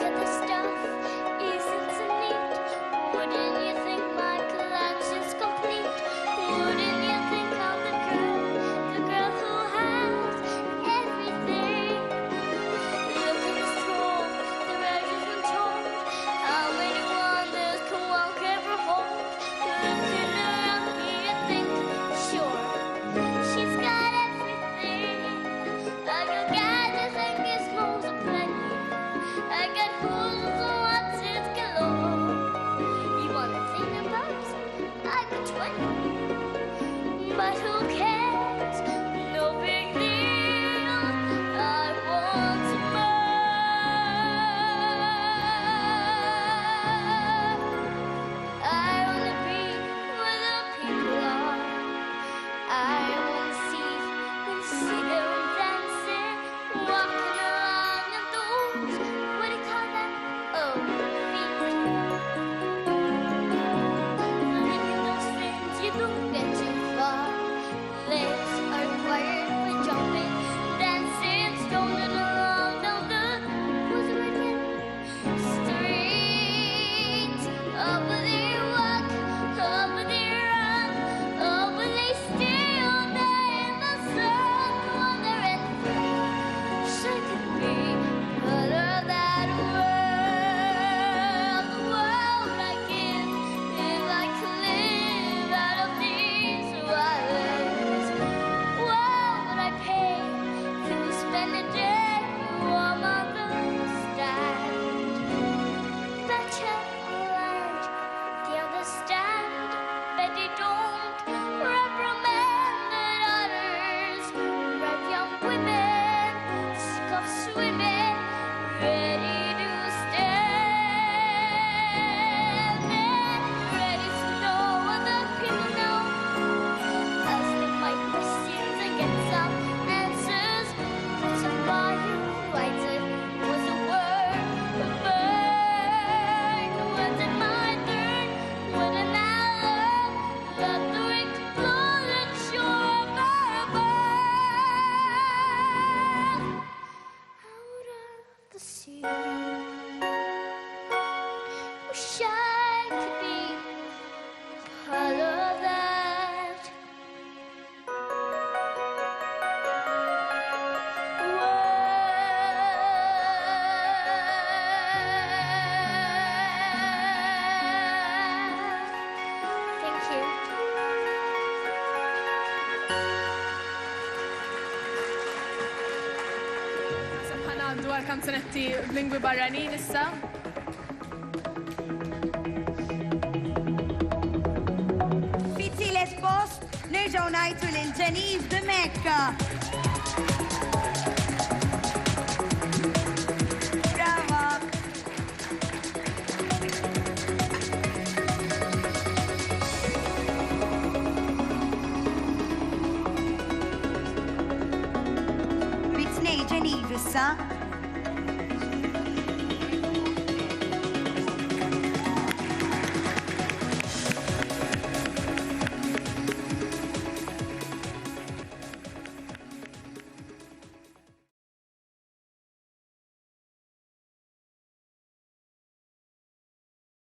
at the stuff, isn't it neat? Wouldn't you think my collection's complete? Wouldn't you think I'm the girl who has everything? Look at this trove, the treasures untold. How many wonders can one ever hold? Looking around me and think, sure, she's got everything. I got gadgets and gizmos aplenty. I got fools and what's it galore. You wanna think about? I got 20. But who cares? No big deal. I want more. I wanna be where the people are. I wanna see them dancing, walking around in those, what do you call that? Oh, feet. Licking those fins, you don't get too far. Legs are required for jumping, dancing, strolling along down the, what's the word again? Street. Over they walk, over they run, over they stay all day in the sun, wondering wish I could be part of that world. The world I give if I could live out of these violets. What would I pay to spend a day warm on the stand? Betcha large, they understand, but they don't reprimand the daughters. Bright young women, sick of swimming, ready to stand, ready to know what the people know. Ask them my questions and get some answers. Put a fire, write it, was a word, a bird. Was it my turn? Wouldn't I learn? Let the wind blow the shore above out of the sea. Wish I could be part of that world. Thank you. Samħana dwar kanzunetti b'lingwi barranin issa. Fit-tielet post nerġgħu ngħidu lil Ġeniż de Mekka. Brava. Fit-tnej Ġeniż issa.